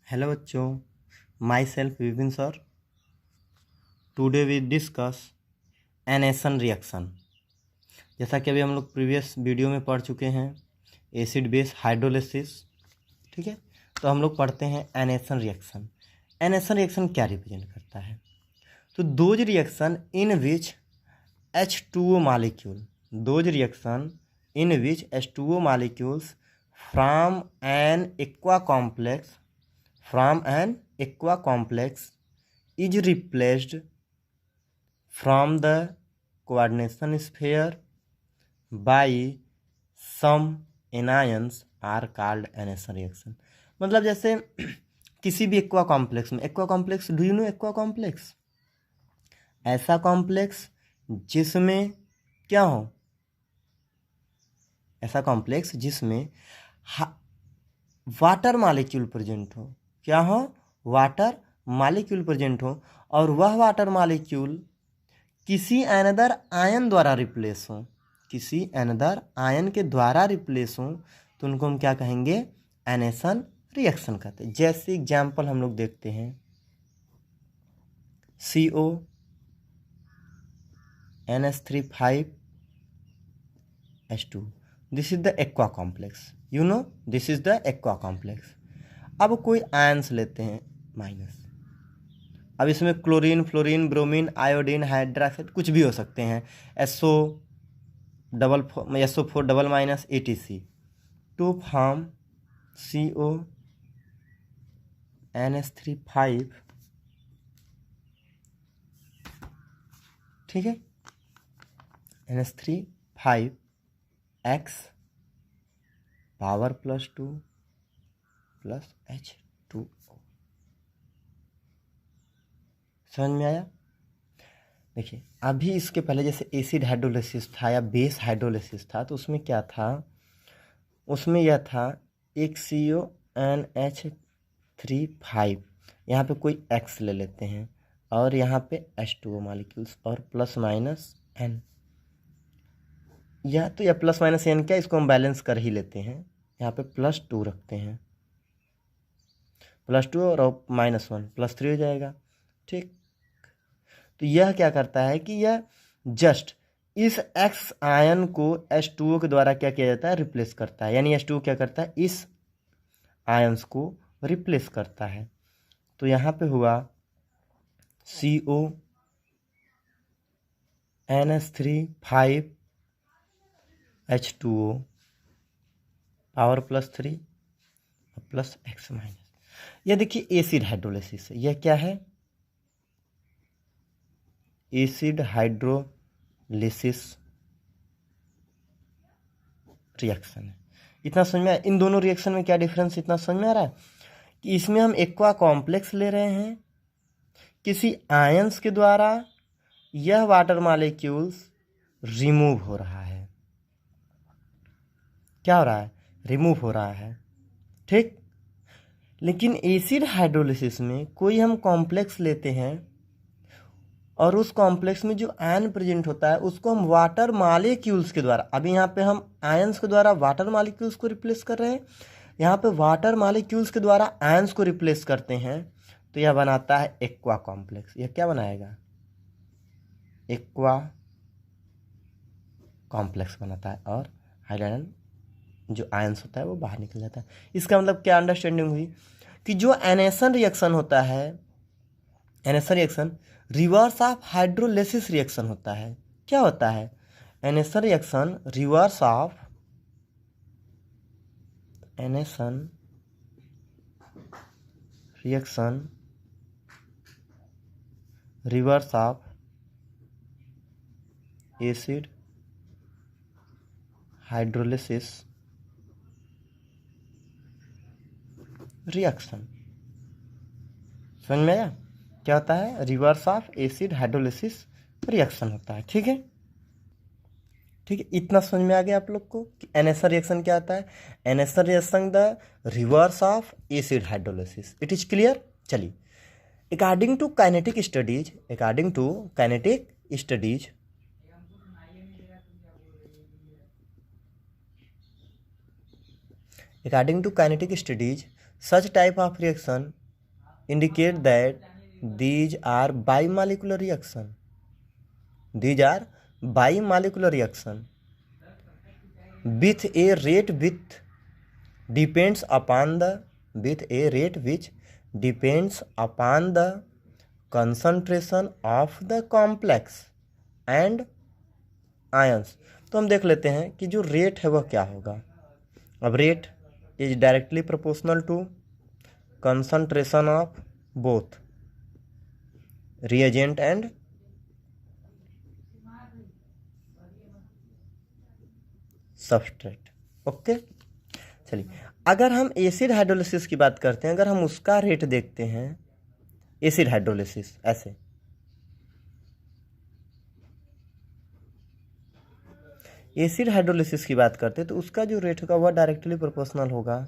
Hello बच्चों, myself Vipin sir. Today we discuss anation reaction. जैसा कि अभी हम लोग प्रीवियस वीडियो में पढ़ चुके हैं एसिड बेस हाइड्रोलिसिस, ठीक है। तो हम लोग पढ़ते हैं एनेसन रिएक्शन। एनेसन रिएक्शन क्या रिप्रेजेंट करता है? तो those reaction in which H2O molecule, those reaction in which H2O molecules from an aqua complex is replaced from the coordination sphere by some anions are called anation reaction. मतलब जैसे किसी भी aqua complex में, aqua complex, do you know aqua complex? ऐसा complex जिसमें क्या हो, ऐसा कॉम्प्लेक्स जिसमें वाटर मॉलिक्यूल प्रेजेंट हो। क्या हो? वाटर मॉलिक्यूल प्रेजेंट हो, और वह वाटर मॉलिक्यूल किसी अनदर आयन द्वारा रिप्लेस हो, किसी अनदर आयन के द्वारा रिप्लेस हो, तो उनको हम क्या कहेंगे? एनेसन रिएक्शन कहते हैं। जैसे एग्जाम्पल हम लोग देखते हैं CO NH3 5H2, this is the aqua complex. You know this is the aqua complex. अब कोई आयंस लेते हैं माइनस। अब इसमें chlorine, fluorine, bromine, iodine, hydroxide कुछ भी हो सकते हैं, SO4 double minus ATC to form CO NH3 5, ठीक है, NH3 5X power +2 plus H2O। समझ में आया? देखिए, अभी इसके पहले जैसे एसिड हाइड्रोलिसिस था या बेस हाइड्रोलिसिस था, तो उसमें क्या था? उसमें यह था एक CONH3 5, यहाँ पे कोई X ले लेते हैं, और यहाँ पे H2O मॉलिक्यूल्स और प्लस माइनस N। यह तो यह प्लस माइनस N क्या, इसको हम बैलेंस कर ही लेते हैं। यहाँ पे +2 रखते हैं, +2 और -1 +3 हो जाएगा, ठीक। तो यह क्या करता है कि यह जस्ट इस X आयन को H2O के द्वारा क्या किया जाता है? रिप्लेस करता है। यानी H2O क्या करता है? इस आयंस को रिप्लेस करता है। तो यहाँ पे हुआ CO NH3 5H2O power +3 plus X minus. यह देखिए एसिड हाइड्रोलिसिस है। यह क्या है? एसिड हाइड्रोलिसिस रिएक्शन है। इतना समझ में आया? इन दोनों रिएक्शन में क्या डिफरेंस, इतना समझ में आ रहा है कि इसमें हम एक्वा कॉम्प्लेक्स ले रहे हैं किसी आयंस के द्वारा, यह वाटर मॉलिक्यूल्स रिमूव हो रहा है। क्या हो रहा है? रिमूव हो रहा है, ठीक। लेकिन एसिड हाइड्रोलिसिस में कोई हम कॉम्प्लेक्स लेते हैं, और उस कॉम्प्लेक्स में जो आयन प्रेजेंट होता है उसको हम वाटर मॉलिक्यूल्स के द्वारा, अभी यहाँ पे हम आयंस के द्वारा वाटर मॉलिक्यूल्स को रिप्लेस कर रहे हैं, यहाँ पे वाटर मॉलिक्यूल्स के द्वारा आयंस को रिप्लेस करते हैं, तो यह बनाता है एक्वा कॉम्प्लेक्स। यह क्या बनाएगा? एक्वा कॉम्प्लेक्स बनाता है, और हाइड्रोजन जो आयंस होता है वो बाहर निकल जाता है। इसका मतलब क्या अंडरस्टैंडिंग हुई कि जो एनेसन रिएक्शन होता है, anation reaction reverse of hydrolysis reaction होता है। क्या होता है? Anation reaction reverse of, anation reaction reverse of acid hydrolysis reaction. समझ में आया? क्या होता है? Reverse of acid hydrolysis reaction होता है, ठीक है। ठीक है, इतना समझ में आ गया आप लोग को कि एनेसन रिएक्शन क्या होता है? Anation reaction the reverse of acid hydrolysis. It is clear? चलिए, according to kinetic studies, according to kinetic studies, according to kinetic studies, such type of reaction indicate that these are bimolecular reaction. These are bimolecular reaction with a rate which depends upon the concentration of the complex and ions. तो हम देख लेते हैं कि जो rate है वह क्या होगा. अब rate is directly proportional to concentration of both reagent and substrate. Okay, चलिए अगर हम एसिड हाइड्रोलिसिस की बात करते हैं, अगर हम उसका रेट देखते हैं, एसिड हाइड्रोलिसिस ऐसे एसिड हाइड्रोलिसिस की बात करते हैं तो उसका जो रेट होगा वह डायरेक्टली प्रोपोर्शनल होगा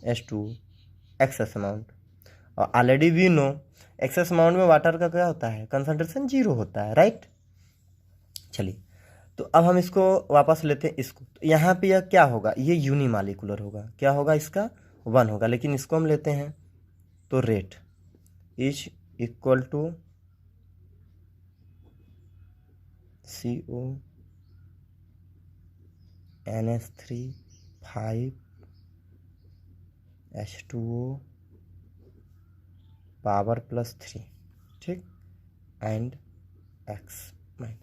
H2 एक्सेस अमाउंट. और already we know excess amount में वाटर का क्या होता है, कंसंट्रेशन 0 होता है, राइट. चलिए तो अब हम इसको वापस लेते हैं इसको. तो यहाँ पे यह क्या होगा, ये यूनिमॉलिक्यूलर होगा. क्या होगा इसका, 1 होगा. लेकिन इसको हम लेते हैं तो rate is equal to CO NH3 5 H2O power +3, ठीक, एंड X माइनस.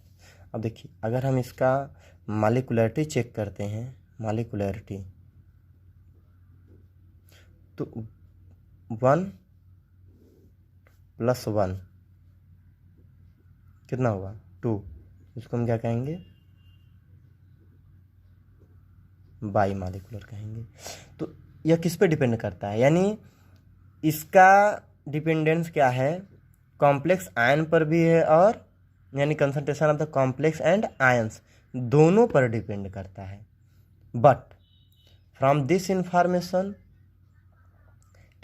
अब देखिए अगर हम इसका मॉलिक्यूलरिटी चेक करते हैं, मॉलिक्यूलरिटी तो 1 + 1 कितना होगा, 2. इसको हम क्या कहेंगे, बाई मॉलिक्यूलर कहेंगे. तो यह किस पे डिपेंड करता है, यानी इसका डिपेंडेंस क्या है, कॉम्प्लेक्स आयन पर भी है और यानी concentration of the complex and ions दोनों पर डिपेंड करता है. But from this information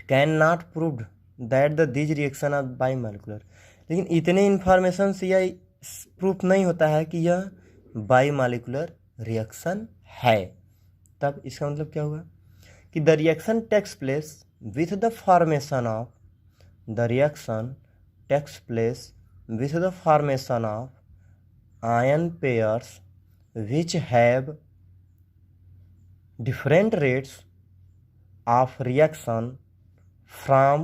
can not proved that the this reaction of by molecular. लेकिन इतने इंफॉर्मेशन से यह प्रूफ नहीं होता है कि यह बाई मॉलिक्यूलर रिएक्शन है. तब इसका मतलब क्या हुआ कि the reaction takes place with the formation of ion pairs which have different rates of reaction from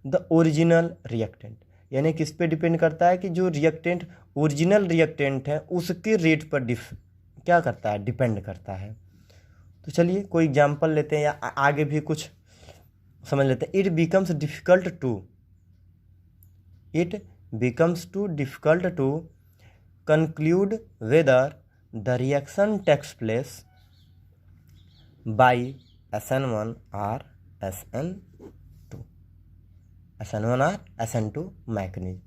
the original reactant. यानी किस पे डिपेंड करता है कि जो रिएक्टेंट ओरिजिनल रिएक्टेंट है उसके रेट पर क्या करता है, डिपेंड करता है. तो चलिए कोई एग्जाम्पल लेते हैं या आगे भी कुछ समझ लेते हैं. It becomes difficult to conclude whether the reaction takes place by SN1 और SN2 मैकेनिज्म.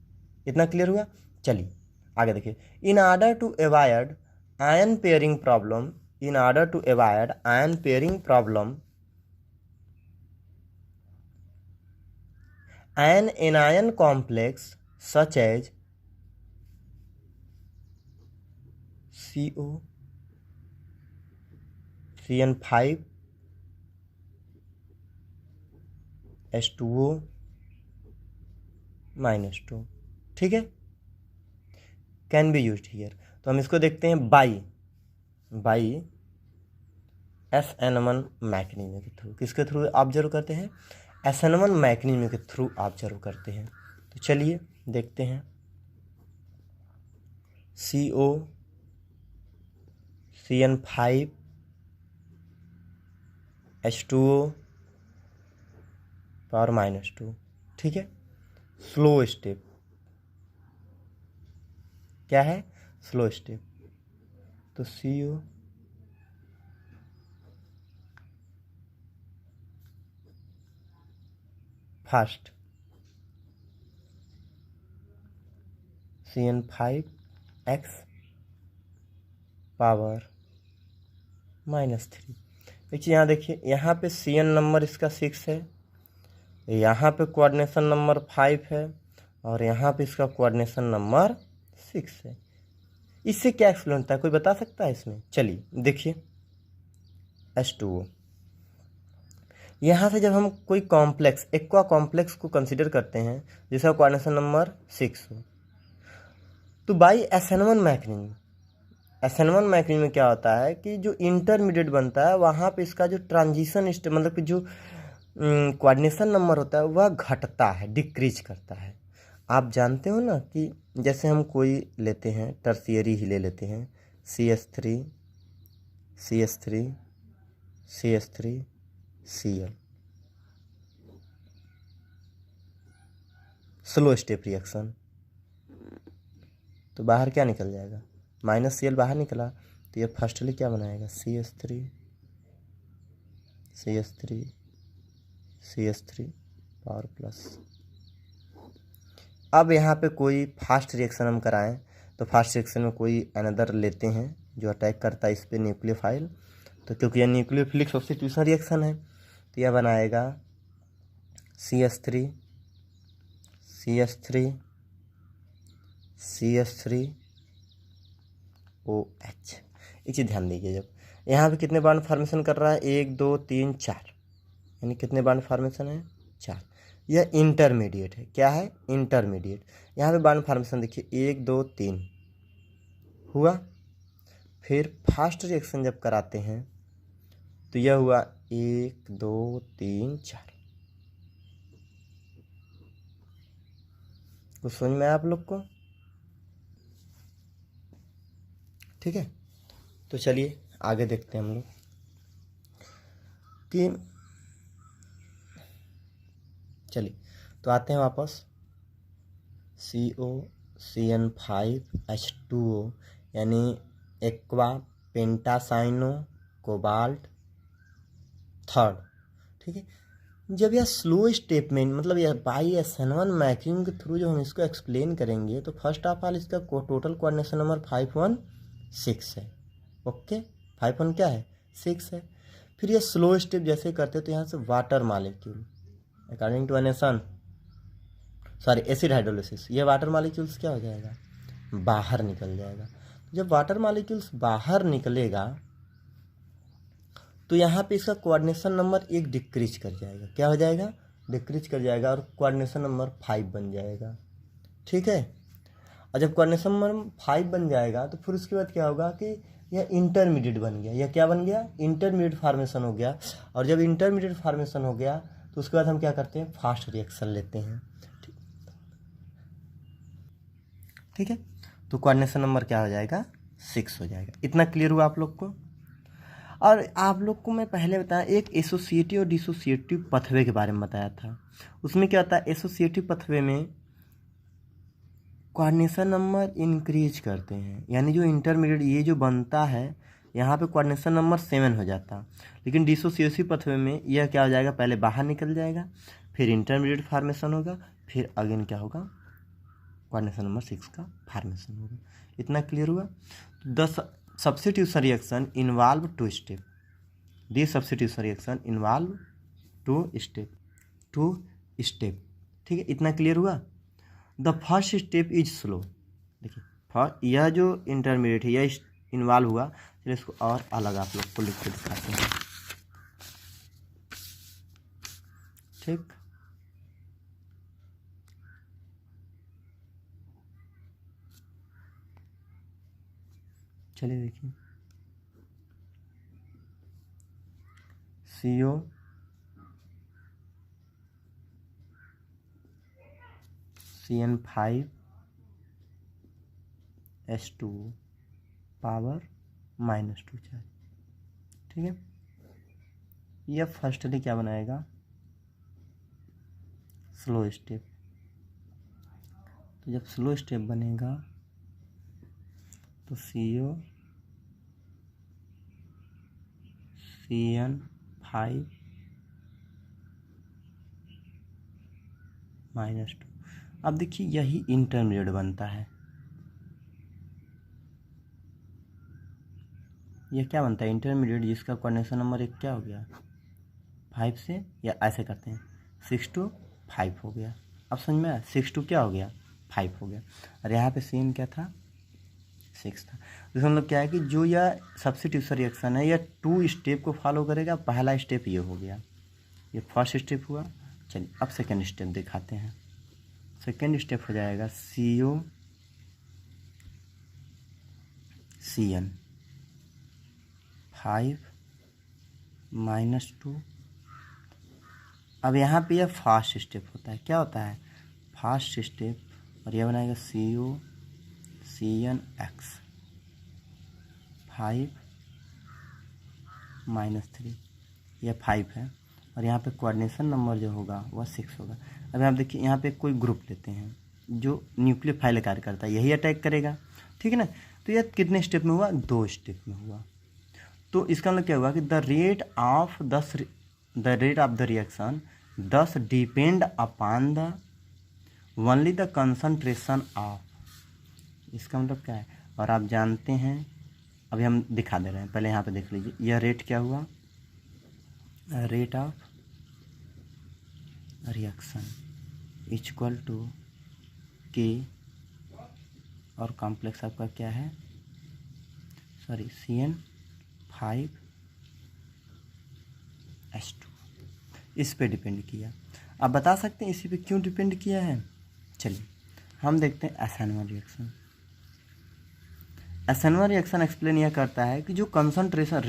इतना क्लियर हुआ. चलिए आगे देखिए. In order to avoid ion pairing problem, an anion complex such as CO CN5 H2O -2, ठीक है, कैन बी यूज्ड हियर. तो हम इसको देखते हैं बाई SN1 मैकेनिज्म के थ्रू. किसके थ्रू ऑब्जर्व करते हैं, SN1 मैकेनिज्म के थ्रू ऑब्जर्व करते हैं. तो चलिए देखते हैं. CO CN5 H2O पावर -2, ठीक है. स्लो स्टेप क्या है, स्लो स्टेप. तो CO फास्ट, CN5X पावर -3. देखिए यहाँ देखिए, यहाँ पे CN नंबर इसका 6 है, यहाँ पे कोऑर्डिनेशन नंबर 5 है और यहाँ पे इसका कोऑर्डिनेशन नंबर 6 है। इससे क्या एक्सप्लेन होता है, कोई बता सकता है इसमें? चलिए देखिए, H2O। यहाँ से जब हम कोई कॉम्प्लेक्स, एक्वा कॉम्प्लेक्स को कंसिडर करते हैं जिसका कोऑर्डिनेशन नंबर 6 हो, तो by SN1 mechanism, SN1 mechanism में क्या होता है कि जो इंटरमीडिएट बनता है वहाँ पे इसका जो ट्रांजिशन स्टेप, मतलब कि जो कोऑर्डिनेशन नंबर होता है वह घटता है, डिक्रीज करता है। आप जानते हो ना कि जैसे हम कोई लेते हैं, टर्शियरी ही ले लेते हैं, CH3 CH3 CH3 Cl, slow step reaction, तो बाहर क्या निकल जाएगा, -Cl बाहर निकला, तो ये फर्स्टली क्या बनाएगा, CH3 CH3 CH3 power plus. अब यहाँ पे कोई फास्ट रिएक्शन हम कराएं, तो फास्ट रिएक्शन में कोई अनदर लेते हैं जो अटैक करता है इस पर न्यूक्लियोफाइल, तो क्योंकि यह न्यूक्लियोफिलिक सब्स्टिट्यूशन रिएक्शन है, तो यह बनाएगा CH3 CH3 CH3 OH। एक चीज़ ध्यान दीजिए, जब यहाँ पे कितने बॉन्ड फॉर्मेशन कर रहा है, 1 2 3 4, यानी कितने बॉन्ड फॉर्मेशन है, 4। यह इंटरमीडिएट है, क्या है, इंटरमीडिएट। यहाँ पे बॉन्ड फॉर्मेशन देखिए 1 2 3 हुआ। फिर फास्ट रिएक्शन जब कराते हैं तो यह हुआ 1 2 3 4। कुछ समझ में आया आप लोग को? ठीक है, तो चलिए आगे देखते हैं हम लोग कि, चलिए तो आते हैं वापस, COCN5H2O यानी एक्वा पेंटासाइनो कोबाल्ट थर्ड। ठीक है, जब यह स्लो स्टेप में, मतलब यह बाई SN1 मैकेनिज्म के थ्रू जब हम इसको एक्सप्लेन करेंगे, तो फर्स्ट ऑफ ऑल इसका टोटल कोऑर्डिनेशन नंबर 516 है। ओके, 51 क्या है, 6 है। फिर यह स्लो स्टेप जैसे करते तो यहाँ से water molecule according to anation, sorry acid hydrolysis, ये वाटर मालिक्यूल्स क्या हो जाएगा, बाहर निकल जाएगा। जब वाटर मालिक्यूल्स बाहर निकलेगा तो यहाँ पे इसका कोऑर्डिनेशन नंबर 1 डिक्रीज कर जाएगा, क्या हो जाएगा, डिक्रीज कर जाएगा, और कोऑर्डिनेशन नंबर 5 बन जाएगा। ठीक है, और जब कोऑर्डिनेशन नंबर 5 बन जाएगा तो फिर उसके बाद क्या होगा कि यह इंटरमीडिएट बन गया, यह क्या बन गया, इंटरमीडिएट फार्मेशन हो गया। और जब इंटरमीडिएट फार्मेशन हो गया तो उसके बाद हम क्या करते हैं, फास्ट रिएक्शन लेते हैं। ठीक है, तो कोऑर्डिनेशन नंबर क्या हो जाएगा, 6 हो जाएगा। इतना क्लियर हुआ आप लोग को? और आप लोग को मैं पहले बताया एक एसोसिएटिव और डिसोसिएटिव पथवे के बारे में बताया था। उसमें क्या होता है, एसोसिएटिव पथवे में कोऑर्डिनेशन नंबर इंक्रीज करते हैं, यानी जो इंटरमीडिएट ये जो बनता है यहाँ पे कोऑर्डिनेशन नंबर 7 हो जाता। लेकिन डिसोसिएटिव पथवे में यह क्या हो जाएगा, पहले बाहर निकल जाएगा, फिर इंटरमीडिएट फार्मेशन होगा, फिर अगेन क्या होगा, कोऑर्डिनेशन नंबर 6 का फार्मेशन होगा। इतना क्लियर हुआ? The substitution reaction involve 2 step, the substitution reaction involve 2 step. ठीक है, इतना क्लियर हुआ? The first step is slow. देखिए यह जो इंटरमीडिएट है यह इन्वॉल्व हुआ, चलिए इसको और अलग आप लोग को लिख के दिखाते हैं। ठीक, चलिए देखिए, CO CN5H2 पावर -2 चार्ज। ठीक है, यह फर्स्टली क्या बनाएगा, स्लो स्टेप। तो जब स्लो स्टेप बनेगा तो CO CN5 -2। अब देखिए यही इंटरमीडिएट बनता है, यह क्या बनता है, इंटरमीडिएट, जिसका कोऑर्डिनेशन नंबर 1 क्या हो गया, 5 से, या ऐसे करते हैं 6 to 5 हो गया। अब समझ में आया, 6 2 क्या हो गया 5 हो गया। और यहाँ पे सी एन क्या था 6 था। तो इसका मतलब क्या है कि जो यह सब्स्टिट्यूशन रिएक्शन है यह 2 स्टेप को फॉलो करेगा। पहला स्टेप ये हो गया, ये फर्स्ट स्टेप हुआ। चलिए अब सेकेंड स्टेप दिखाते हैं। सेकेंड स्टेप हो जाएगा CO CN 5 -2। अब यहाँ पे यह फास्ट स्टेप होता है, क्या होता है फास्ट स्टेप, और यह बनाएगा CO CNX 5 -3, यह 5 है। और यहाँ पे कोऑर्डिनेशन नंबर जो होगा वह 6 होगा। अब यहाँ देखिए, यहाँ पे कोई ग्रुप लेते हैं जो न्यूक्लियोफाइल कार्य करता है, यही अटैक करेगा, ठीक है ना। तो यह कितने स्टेप में हुआ 2 स्टेप में हुआ। तो इसका मतलब क्या हुआ कि the rate of the reaction this depend upon the only the concentration of. इसका मतलब क्या है, और आप जानते हैं अभी हम दिखा दे रहे हैं, पहले यहाँ पे देख लीजिए। यह रेट क्या हुआ, rate of reaction equal to K, और कॉम्प्लेक्स आपका क्या है सॉरी CN5H2, इस पे डिपेंड किया। आप बता सकते हैं इसी पे क्यों डिपेंड किया है। चलिए हम देखते हैं SN1 reaction. SN1 reaction explain यह करता है कि जो कंसंट्रेशन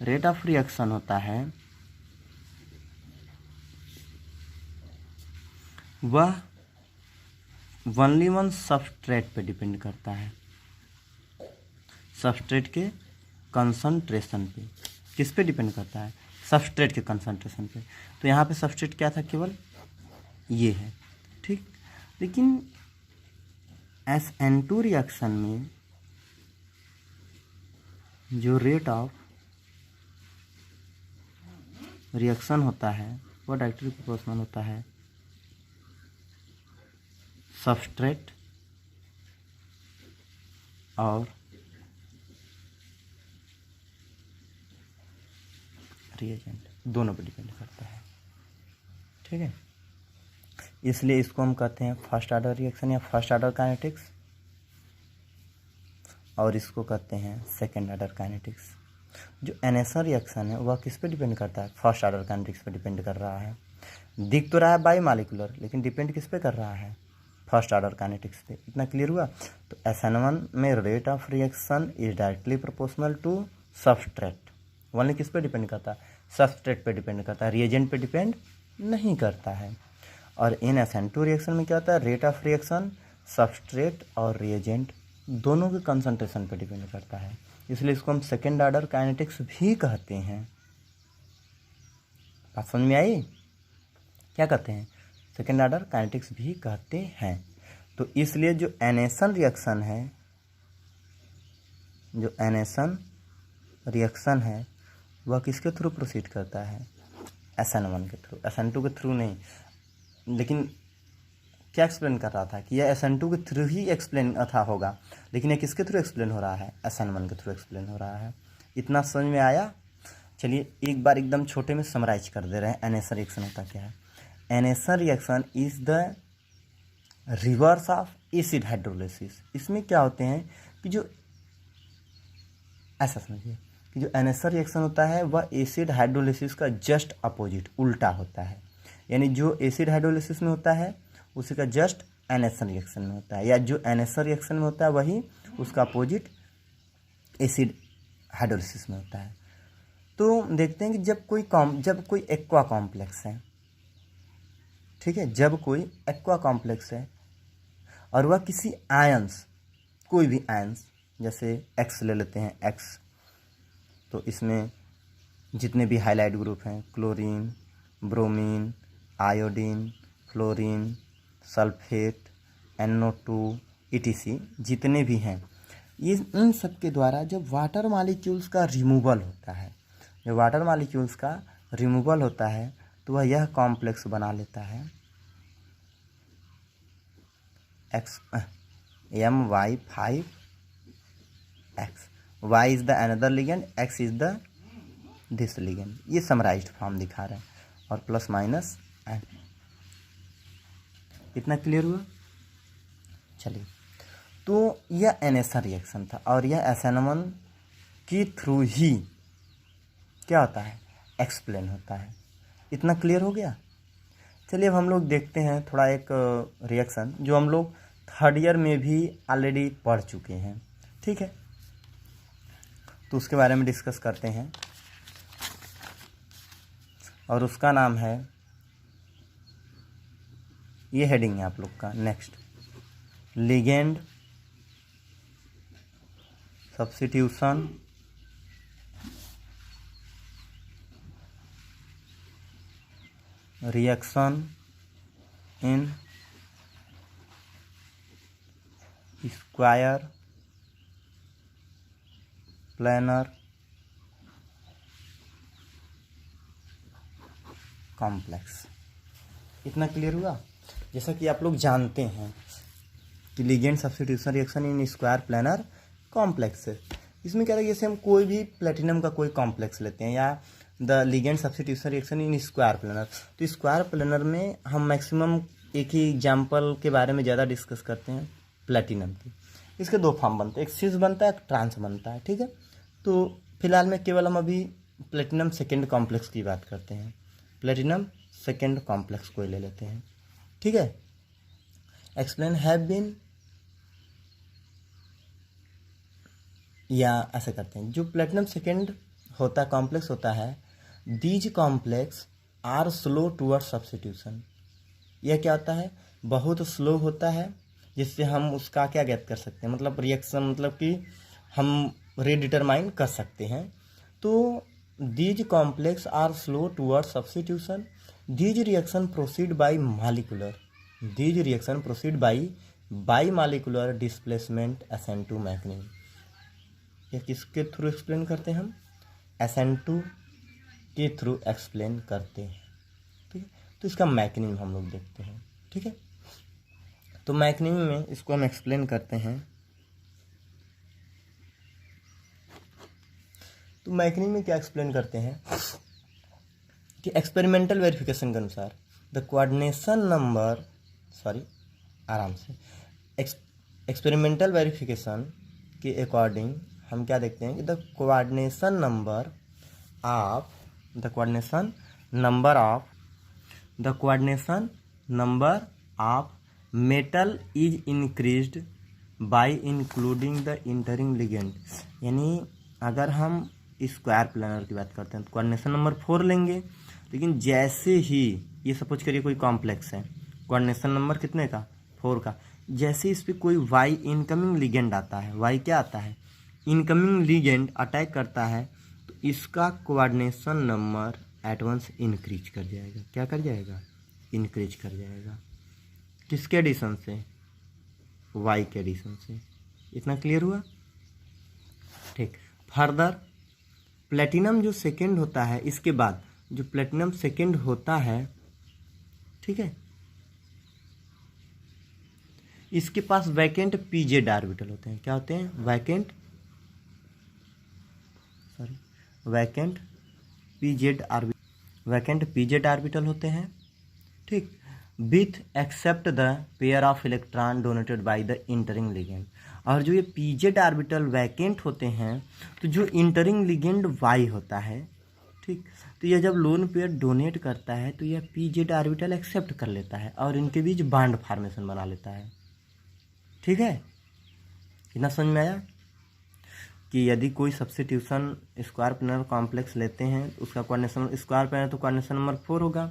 रेट ऑफ रिएक्शन होता है वह ओनली वन सबस्ट्रेट पे डिपेंड करता है, सबस्ट्रेट के कंसंट्रेशन पे। किस पे डिपेंड करता है, सबस्ट्रेट के कंसंट्रेशन पे। तो यहाँ पे सबस्ट्रेट क्या था, केवल ये है, ठीक। लेकिन SN2 रिएक्शन में जो रेट ऑफ रिएक्शन होता है वो डायरेक्टली प्रोपोर्शनल होता है सबस्ट्रेट और रिएजेंट दोनों पे डिपेंड करता है, ठीक है। इसलिए इसको हम कहते हैं फर्स्ट ऑर्डर रिएक्शन या फर्स्ट ऑर्डर काइनेटिक्स, और इसको कहते हैं सेकेंड ऑर्डर काइनेटिक्स। जो NSN रिएक्शन है वह किस पे डिपेंड करता है, फर्स्ट ऑर्डर काइनेटिक्स पे डिपेंड कर रहा है। दिख तो रहा है बाई मालिकुलर, लेकिन डिपेंड किस पे कर रहा है, फर्स्ट ऑर्डर काइनेटिक्स पे। इतना क्लियर हुआ। तो SN1 में rate of reaction is directly proportional to substrate. Only किस पे डिपेंड करता है, सबस्ट्रेट पे डिपेंड करता है, रिएजेंट पे डिपेंड नहीं करता है। और इन SN2 रिएक्शन में क्या होता है, रेट ऑफ रिएक्शन सबस्ट्रेट और रिएजेंट दोनों के कंसंट्रेशन पे डिपेंड करता है। इसलिए इसको हम सेकेंड ऑर्डर काइनेटिक्स भी कहते हैं। बात समझ में आई, क्या कहते हैं, सेकेंड ऑर्डर काइनेटिक्स भी कहते हैं। तो इसलिए जो NSN रिएक्शन है, जो NSN रिएक्शन है वह किसके थ्रू प्रोसीड करता है, SN1 के थ्रू, SN2 के थ्रू नहीं। लेकिन क्या एक्सप्लेन कर रहा था कि यह SN2 के थ्रू ही एक्सप्लेन था होगा, लेकिन यह किसके थ्रू एक्सप्लेन हो रहा है, SN1 के थ्रू एक्सप्लेन हो रहा है। इतना समझ में आया। चलिए एक बार एकदम छोटे में समराइज कर दे रहे हैं NSN रिएक्शन होता क्या है। NSN reaction is the reverse of acid hydrolysis. इसमें क्या होते हैं कि जो ऐसा समझिए कि जो NSN रिएक्शन होता है वह एसिड हाइड्रोलिसिस का जस्ट अपोजिट उल्टा होता है। यानी जो एसिड हाइड्रोलिसिस में होता है उसी का जस्ट NSN रिएक्शन में होता है, या जो NSN रिएक्शन में होता है वही उसका अपोजिट एसिड हाइड्रोलिसिस में होता है। तो देखते हैं कि जब कोई एक्वा कॉम्प्लेक्स है, ठीक है, जब कोई एक्वा कॉम्प्लेक्स है और वह किसी आयंस, कोई भी आयंस, जैसे X ले लेते हैं X, तो इसमें जितने भी हाइलाइट ग्रुप हैं, chlorine, bromine, iodine, fluorine, sulphate, NO2 ETC जितने भी हैं, ये इन सब के द्वारा जब वाटर मॉलिक्यूल्स का रिमूवल होता है, जब वाटर मॉलिक्यूल्स का रिमूवल होता है तो वह यह कॉम्प्लेक्स बना लेता है MY5X। Y is the another ligand, X is the this ligand. ये समराइज्ड फॉर्म दिखा रहे हैं, और प्लस माइनस एंड इतना क्लियर हुआ। चलिए, तो यह एनेसन रिएक्शन था और यह SN1 के थ्रू ही क्या होता है, एक्सप्लेन होता है। इतना क्लियर हो गया। चलिए अब हम लोग देखते हैं थोड़ा एक रिएक्शन जो हम लोग थर्ड ईयर में भी ऑलरेडी पढ़ चुके हैं, ठीक है, तो उसके बारे में डिस्कस करते हैं और उसका नाम है, ये हेडिंग है आप लोग का, next ligand substitution reaction in square planar complex. इतना क्लियर हुआ। जैसा कि आप लोग जानते हैं कि ligand substitution reaction in square planar complex है। इसमें क्या है, जैसे हम कोई भी प्लेटिनम का कोई कॉम्प्लेक्स लेते हैं या the ligand substitution reaction in square planar, तो स्क्वायर प्लानर में हम मैक्सिमम एक ही एग्जाम्पल के बारे में ज़्यादा डिस्कस करते हैं, प्लेटिनम की। इसके दो फॉर्म बनते हैं, एक सिस बनता है, एक ट्रांस बनता है, ठीक है। तो फिलहाल में केवल हम अभी प्लेटिनम सेकेंड कॉम्प्लेक्स की बात करते हैं, प्लेटिनम सेकेंड कॉम्प्लेक्स को ले लेते हैं, ठीक है। एक्सप्लेन हैव बीन, या ऐसे करते हैं, जो प्लेटिनम सेकेंड होता कॉम्प्लेक्स होता है, these complex are slow towards substitution. यह क्या होता है, बहुत स्लो होता है, जिससे हम उसका क्या ज्ञात कर सकते हैं, मतलब रिएक्शन, मतलब कि हम रीडिटरमाइन कर सकते हैं। तो these complex are slow towards substitution, these reaction proceed by molecular, these reaction proceed by molecular displacement SN2 mechanism. ये किसके थ्रू एक्सप्लेन करते हैं हम, SN2 के थ्रू एक्सप्लेन करते हैं, ठीक है। तो इसका मैकेनिज्म हम लोग देखते हैं, ठीक है। तो मैकेनिज्म में इसको हम एक्सप्लेन करते हैं। तो मैकेनिज्म में क्या एक्सप्लेन करते हैं कि एक्सपेरिमेंटल वेरिफिकेशन के अनुसार द कोऑर्डिनेशन नंबर, आराम से, एक्सपेरिमेंटल वेरिफिकेशन के अकॉर्डिंग हम क्या देखते हैं कि the coordination number of metal is increased by including the entering ligand. यानी अगर हम स्क्वायर प्लानर की बात करते हैं तो कोऑर्डिनेशन नंबर 4 लेंगे, लेकिन जैसे ही ये सपोज करिए कोई कॉम्प्लेक्स है, कोऑर्डिनेशन नंबर कितने का, 4 का, जैसे इस पर कोई वाई इनकमिंग लिगेंड आता है, वाई क्या आता है, इनकमिंग लिगेंड अटैक करता है, तो इसका coordination number at once increase कर जाएगा। क्या कर जाएगा, इंक्रीज कर जाएगा। किसके एडिशन से, वाई के एडिशन से। इतना क्लियर हुआ, ठीक। फर्दर प्लेटिनम जो सेकेंड होता है, इसके बाद जो प्लेटिनम सेकेंड होता है, ठीक है, इसके पास वैकेंट पीजेड ऑर्बिटल होते हैं। क्या होते हैं, वैकेंट पीजेड ऑर्बिटल होते हैं, ठीक, with accept the pair of electron donated by the entering ligand. और जो ये पीजेड ऑर्बिटल वैकेंट होते हैं, तो जो इंटरिंग लिगेंड वाई होता है, ठीक, तो यह जब लोन पेयर डोनेट करता है तो यह पीजेड ऑर्बिटल एक्सेप्ट कर लेता है और इनके बीच बॉन्ड फॉर्मेशन बना लेता है, ठीक है। इतना समझ में आया कि यदि कोई सब्स्टिट्यूशन स्क्वायर प्लानर कॉम्प्लेक्स लेते हैं तो उसका कोऑर्डिनेशन स्क्वायर प्लानर तो कोऑर्डिनेशन नंबर 4 होगा,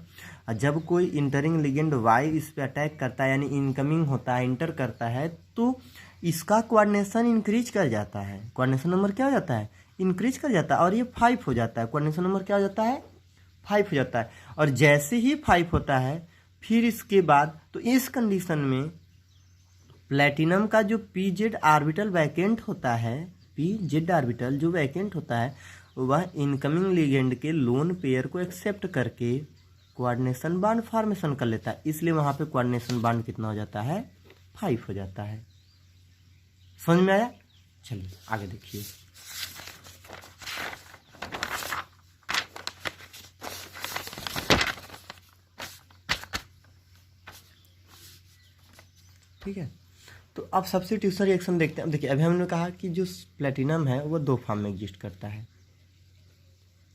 और जब कोई इंटरिंग लिगेंड वाई इस पे अटैक करता है, यानी इनकमिंग होता है, इंटर करता है, तो इसका कोऑर्डिनेशन इंक्रीज कर जाता है। कोऑर्डिनेशन नंबर क्या हो जाता है, इंक्रीज कर जाता है, और ये 5 हो जाता है। कोऑर्डिनेशन नंबर क्या हो जाता है, 5 हो जाता है। और जैसे ही 5 होता है, फिर इसके बाद तो इस कंडीशन में प्लेटिनम का जो पीजेड ऑर्बिटल वैकेंट होता है, पीजेड ऑर्बिटल जो वैकेंट होता है, वह इनकमिंग लिगेंड के लोन पेयर को एक्सेप्ट करके कोऑर्डिनेशन बॉन्ड फॉर्मेशन कर लेता है। इसलिए वहाँ पे कोऑर्डिनेशन बॉन्ड कितना हो जाता है, 5 हो जाता है। समझ में आया। चलिए आगे देखिए। ठीक है। तो अब सब्स्टिट्यूशन रिएक्शन देखते हैं। अब देखिए, अभी हमने कहा कि जो प्लेटिनम है वो दो फॉर्म में एग्जिस्ट करता है।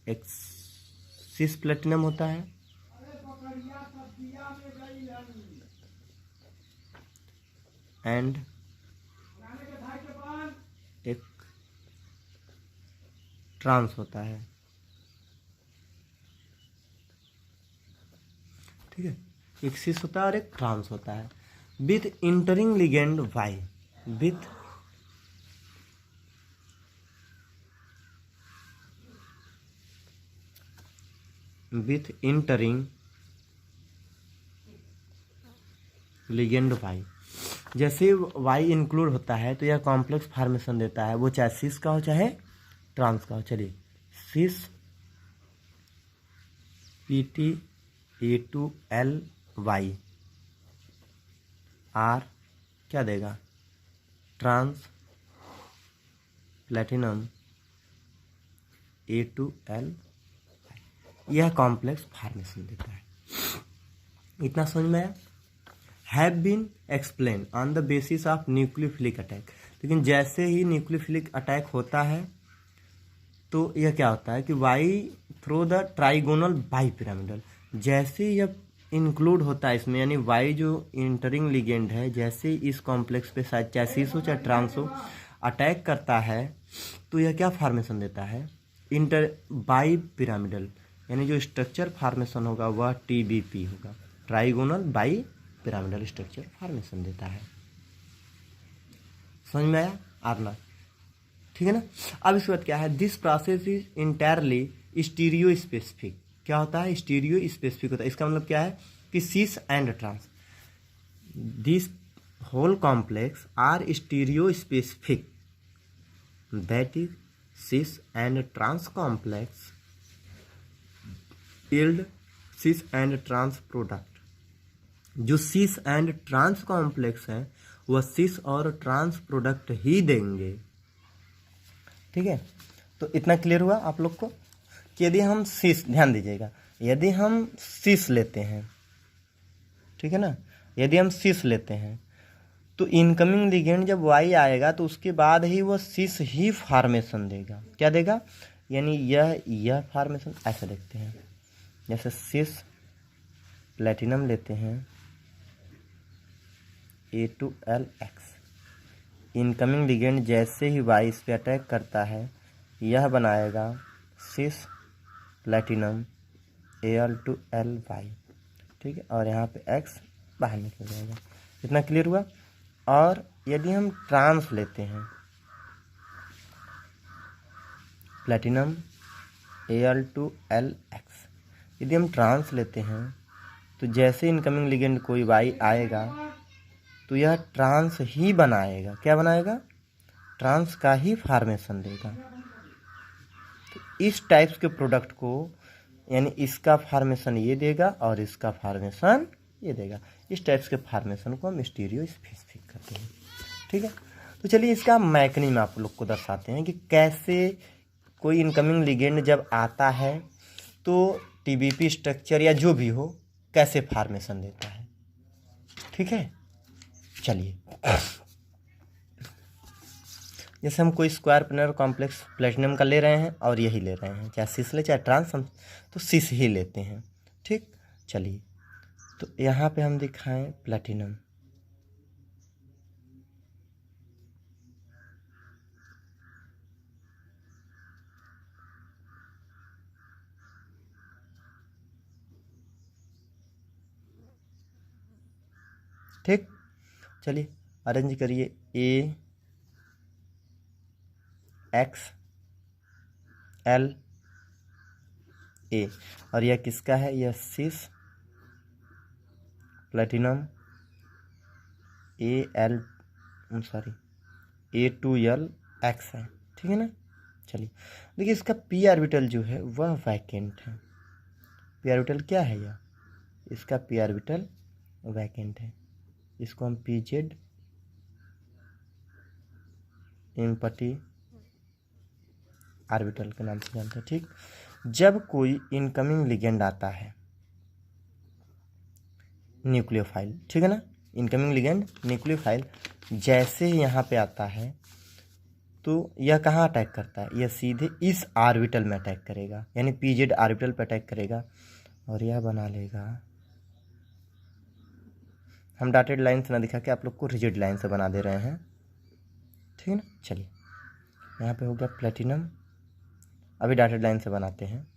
एक सिस प्लेटिनम होता है एंड एक ट्रांस होता है। ठीक है, एक सिस होता है और एक ट्रांस होता है with entering ligand Y, with entering ligand Y. जैसे वाई इंक्लूड होता है तो यह कॉम्प्लेक्स फॉर्मेशन देता है, वो चाहे सिस का हो चाहे ट्रांस का हो। चलिए, सिस PT A2LY आर क्या देगा, ट्रांस प्लेटिनम A2L, यह कॉम्प्लेक्स फॉर्मेशन देता है। इतना समझ में आया। Have been explain on the basis of nucleophilic attack. लेकिन जैसे ही न्यूक्लियोफिलिक अटैक होता है तो यह क्या होता है कि Y through the trigonal bipyramidal, जैसे ही यह इंक्लूड होता है इसमें, यानी वाई जो इंटरिंग लिगेंड है, जैसे इस कॉम्प्लेक्स पे शायद चाहे सिस हो चाहे ट्रांस हो अटैक करता है तो यह क्या फॉर्मेशन देता है, इंटर बाई पिरामिडल, यानी जो स्ट्रक्चर फॉर्मेशन होगा वह TBP होगा, trigonal bi pyramidal structure formation देता है। समझ में आया आरना? ठीक है ना। अब इसके बाद क्या है, this process is entirely stereo specific. क्या होता है, स्टीरियो स्पेसिफिक होता है। इसका मतलब क्या है कि cis and trans, this whole complex are stereo specific, that is cis and trans complex yield cis and trans product. जो सिस एंड ट्रांस कॉम्प्लेक्स है वह सिस और ट्रांस प्रोडक्ट ही देंगे। ठीक है, तो इतना क्लियर हुआ आप लोग को कि यदि हम सिस, ध्यान दीजिएगा, यदि हम सिस लेते हैं, ठीक है ना, यदि हम सिस लेते हैं तो इनकमिंग लिगेंड जब वाई आएगा तो उसके बाद ही वो सिस ही फॉर्मेशन देगा। क्या देगा, यानी यह फॉर्मेशन ऐसे देखते हैं, जैसे सिस प्लेटिनम लेते हैं A2LX, इनकमिंग लिगेंड जैसे ही वाई इस पे अटैक करता है यह बनाएगा सिस प्लेटिनम Al2Ly। ठीक है, और यहाँ पे X बाहर निकल जाएगा। इतना क्लियर हुआ। और यदि हम ट्रांस लेते हैं प्लेटिनम Al2LX, यदि हम ट्रांस लेते हैं तो जैसे इनकमिंग लिगेंड कोई वाई आएगा तो यह ट्रांस ही बनाएगा। क्या बनाएगा, ट्रांस का ही फॉर्मेशन देगा। तो इस टाइप्स के प्रोडक्ट को, यानी इसका फॉर्मेशन ये देगा और इसका फॉर्मेशन ये देगा, इस टाइप्स के फॉर्मेशन को हम स्टीरियो स्पेसिफिक करते हैं। ठीक है, तो चलिए इसका मैकेनिज्म आप लोग को दर्शाते हैं कि कैसे कोई इनकमिंग लिगेंड जब आता है तो TBP स्ट्रक्चर या जो भी हो कैसे फॉर्मेशन देता है। ठीक है, चलिए, जैसे हम कोई स्क्वायर प्लेनर कॉम्प्लेक्स प्लेटिनम का ले रहे हैं और यही ले रहे हैं, चाहे सिस ले चाहे ट्रांस, हम तो सिस ही लेते हैं। ठीक, चलिए, तो यहाँ पे हम दिखाएं प्लेटिनम, ठीक, चलिए अरेंज करिए AXLA, और यह किसका है, यह सिस प्लेटिनम A2LX है। ठीक है ना। चलिए देखिए, इसका p ऑर्बिटल जो है वह वैकेंट है। p ऑर्बिटल क्या है, यह इसका p ऑर्बिटल वैकेंट है। इसको हम PZ एम्पटी ऑर्बिटल के नाम से जानते हैं। ठीक, जब कोई इनकमिंग लिगेंड आता है न्यूक्लियोफाइल, ठीक है ना, इनकमिंग लिगेंड न्यूक्लियोफाइल जैसे ही यहाँ पे आता है तो यह कहाँ अटैक करता है, यह सीधे इस ऑर्बिटल में अटैक करेगा, यानी पीजेड ऑर्बिटल पे अटैक करेगा और यह बना लेगा। हम डॉटेड लाइन से ना दिखा के आप लोग को रिजिड लाइन से बना दे रहे हैं, ठीक है ना। चलिए यहाँ पे हो गया प्लेटिनम, अभी डॉटेड लाइन से बनाते हैं,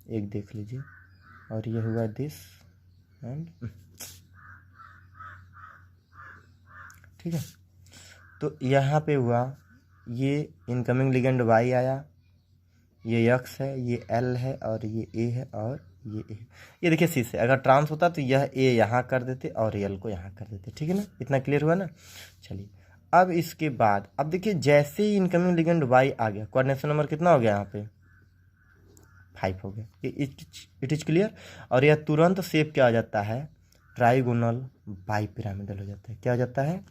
एक देख लीजिए। और ये हुआ दिस एंड, ठीक है। तो यहाँ पे हुआ ये इनकमिंग लिगेंड वाई आया, ये एक्स है, ये एल है और ये ए है और ये ए। ये देखिए सी से अगर ट्रांस होता तो यह ए यहाँ कर देते और एल को यहाँ कर देते, ठीक है ना। इतना क्लियर हुआ ना। चलिए अब इसके बाद अब देखिए जैसे ही इनकमिंग लिगेंड वाई आ गया, कोऑर्डिनेशन नंबर कितना हो गया यहाँ पे 5 हो गया, इट इज क्लियर। और यह तुरंत शेप क्या हो जाता है, ट्राइगोनल बाई पिरामिडल हो जाता है। क्या हो जाता है,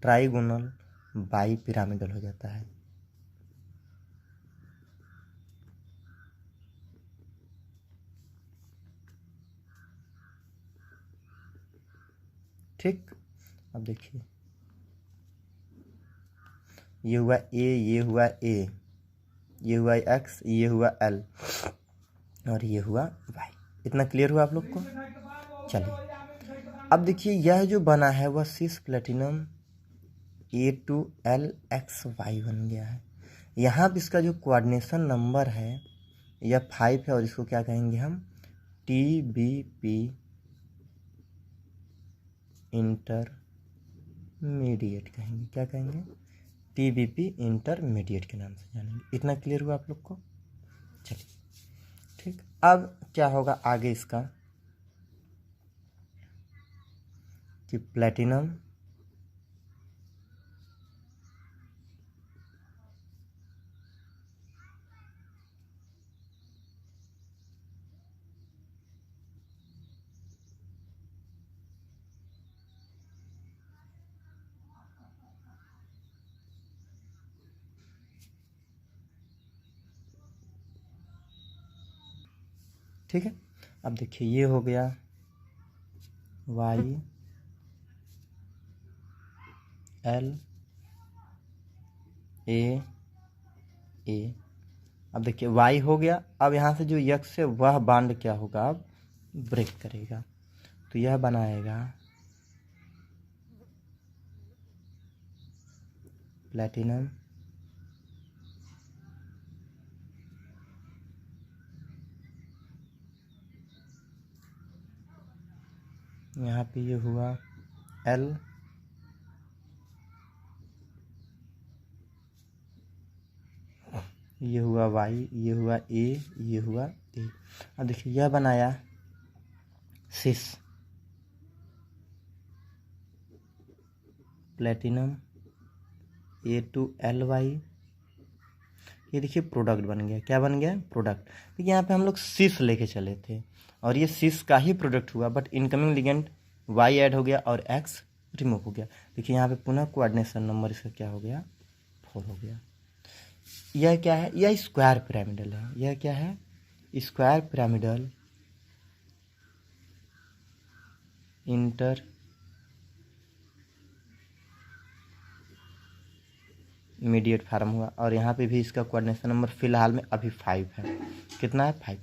ट्राइगोनल बाई पिरामिडल हो जाता है। ठीक, अब देखिए ये हुआ ए, ये हुआ ए, ये हुआ एक्स, ये हुआ एल और ये हुआ वाई। इतना क्लियर हुआ आप लोग को। चलिए अब देखिए यह जो बना है वह सिस प्लेटिनम A2LXY बन गया है। यहाँ पे इसका जो कोऑर्डिनेशन नंबर है यह 5 है और इसको क्या कहेंगे हम, TBP इंटरमीडिएट कहेंगे। क्या कहेंगे, TBP इंटरमीडिएट के नाम से जानेंगे। इतना क्लियर हुआ आप लोग को। चलिए ठीक, अब क्या होगा आगे इसका कि प्लेटिनम ठीक है। अब देखिए ये हो गया वाई एल ए ए। अब देखिए वाई हो गया। अब यहाँ से जो यक्स है वह बांड क्या होगा, अब ब्रेक करेगा तो यह बनाएगा प्लेटिनम यहाँ पे ये हुआ एल, ये हुआ वाई, ये हुआ ए, ये हुआ ए। अब देखिए यह बनाया सिस प्लेटिनम A2LY। ये देखिए प्रोडक्ट बन गया। क्या बन गया, प्रोडक्ट। देखिए यहाँ पे हम लोग सिस लेके चले थे और ये सिस का ही प्रोडक्ट हुआ, but incoming ligand Y add हो गया और एक्स रिमूव हो गया। देखिए यहाँ पे पुनः कोऑर्डिनेशन नंबर इसका क्या हो गया, 4 हो गया। यह क्या है, यह स्क्वायर पिरामिडल है। यह क्या है, स्क्वायर पिरामिडल इंटरमीडिएट फार्म हुआ और यहाँ पे भी इसका कोऑर्डिनेशन नंबर फिलहाल में अभी 5 है। कितना है, 5।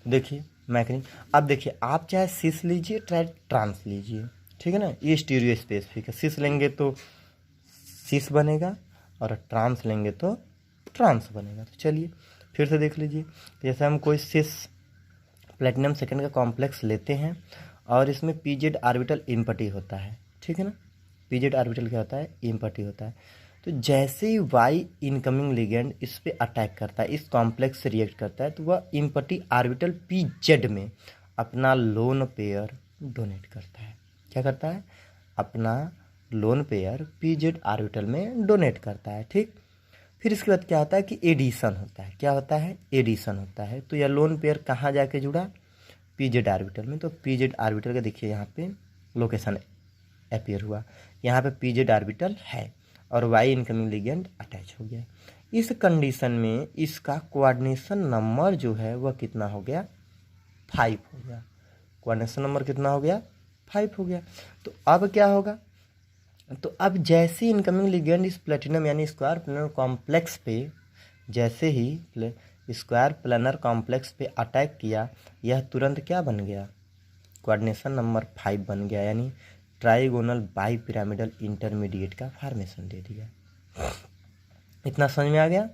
देखिए मैक्रिन, अब देखिए आप चाहे सिस लीजिए चाहे ट्रांस लीजिए, ठीक है ना। ये स्टीरियो स्पेसिफिक है। सिस लेंगे तो सिस बनेगा और ट्रांस लेंगे तो ट्रांस बनेगा। तो चलिए फिर से देख लीजिए। जैसे हम कोई सिस प्लेटिनम सेकेंड का कॉम्प्लेक्स लेते हैं और इसमें पीजेड ऑर्बिटल इम्पटी होता है, ठीक है ना। पीजेड ऑर्बिटल क्या होता है, इम्पटी होता है। तो जैसे ही वाई इनकमिंग लिगेंड इस पे अटैक करता है, इस कॉम्प्लेक्स से रिएक्ट करता है, तो वह इम्पटी ऑर्बिटल पीजेड में अपना लोन पेयर डोनेट करता है। क्या करता है, अपना लोन पेयर पीजेड ऑर्बिटल में डोनेट करता है, ठीक। फिर इसके बाद क्या होता है कि एडिशन होता है। क्या होता है, एडिशन होता है। तो यह लोन पेयर कहाँ जाके जुड़ा, पीजेड ऑर्बिटल में। तो पीजेड ऑर्बिटल का देखिए यहाँ पे लोकेशन अपीयर हुआ, यहाँ पे पीजेड ऑर्बिटल है और वाई इनकमिंग लिगेंड अटैच हो गया। इस कंडीशन में इसका कोऑर्डिनेशन नंबर जो है वह कितना हो गया, 5 हो गया। कोऑर्डिनेशन नंबर कितना हो गया, 5 हो गया। तो अब क्या होगा, तो अब जैसे इनकमिंग लिगेंड इस प्लेटिनम यानी स्क्वायर प्लेनर कॉम्प्लेक्स पे, जैसे ही स्क्वायर प्लेनर कॉम्प्लेक्स पे अटैक किया, यह तुरंत क्या बन गया, कोऑर्डिनेशन नंबर 5 बन गया, यानी ट्राइगोनल बाई पिरामिडल इंटरमीडिएट का फॉर्मेशन दे दिया। इतना समझ में आ गया।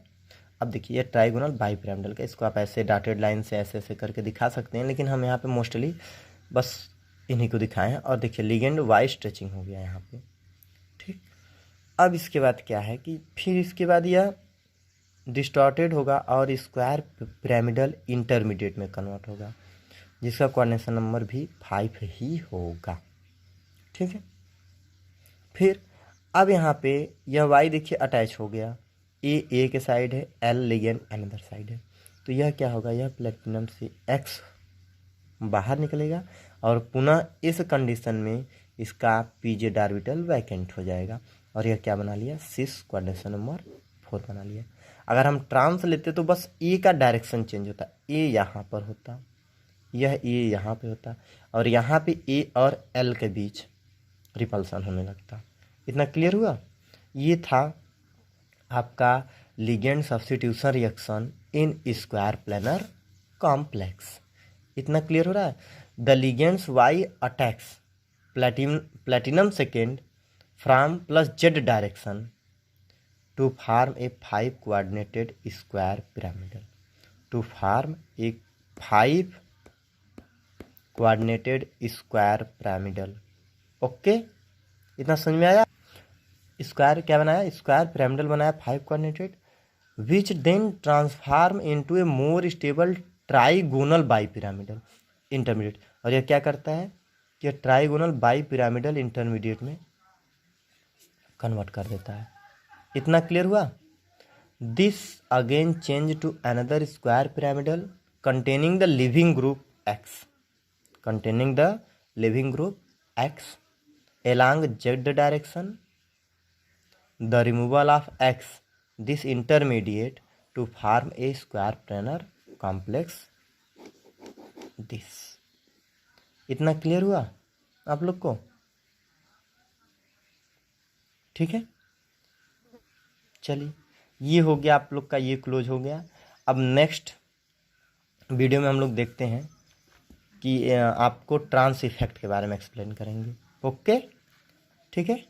अब देखिए ये ट्राइगोनल बाई पिरामिडल का, इसको आप ऐसे डॉटेड लाइन से ऐसे ऐसे करके दिखा सकते हैं, लेकिन हम यहाँ पे मोस्टली बस इन्हीं को दिखाएं हैं। और देखिए लिगेंड वाई स्ट्रेचिंग हो गया यहाँ पे, ठीक। अब इसके बाद क्या है कि फिर इसके बाद यह डिस्टॉर्टेड होगा और स्क्वायर पिरामिडल इंटरमीडिएट में कन्वर्ट होगा, जिसका कोऑर्डिनेशन नंबर भी 5 ही होगा, ठीक है। फिर अब यहाँ पे यह वाई देखिए अटैच हो गया, ए के साइड है, एल लिगेंड अनदर साइड है, तो यह क्या होगा, यह प्लेटिनम से एक्स बाहर निकलेगा और पुनः इस कंडीशन में इसका पीजे ऑर्बिटल वैकेंट हो जाएगा और यह क्या बना लिया, सिस कोऑर्डिनेशन नंबर 4 बना लिया। अगर हम ट्रांस लेते तो बस ए का डायरेक्शन चेंज होता, ए यहाँ पर होता, यह ए यहाँ पे होता और यहाँ पे ए और एल के बीच रिपल्सन होने लगता। इतना क्लियर हुआ। ये था आपका ligand substitution reaction in square planar complex. इतना क्लियर हो रहा है। The ligands Y attacks platinum second from plus Z direction to form a 5 coordinated square pyramidal, to form a 5 coordinated square pyramidal. Okay, इतना समझ में आया। Square क्या बनाया, स्क्वायर पिरामिडल बनाया 5 coordinated, which then transform into a more stable trigonal bipyramidal intermediate. और यह क्या करता है कि ट्राइगोनल बाई पिरामिडल इंटरमीडिएट में कन्वर्ट कर देता है। इतना क्लियर हुआ। This again change to another square pyramidal containing the living group X, containing the living group X along Z direction. The removal of X, this intermediate to form a square planar complex this. इतना clear हुआ आप लोग को, ठीक है। चलिए ये हो गया आप लोग का, ये क्लोज हो गया। अब नेक्स्ट वीडियो में हम लोग देखते हैं कि आपको ट्रांस इफेक्ट के बारे में एक्सप्लेन करेंगे। ओके, ठीक है।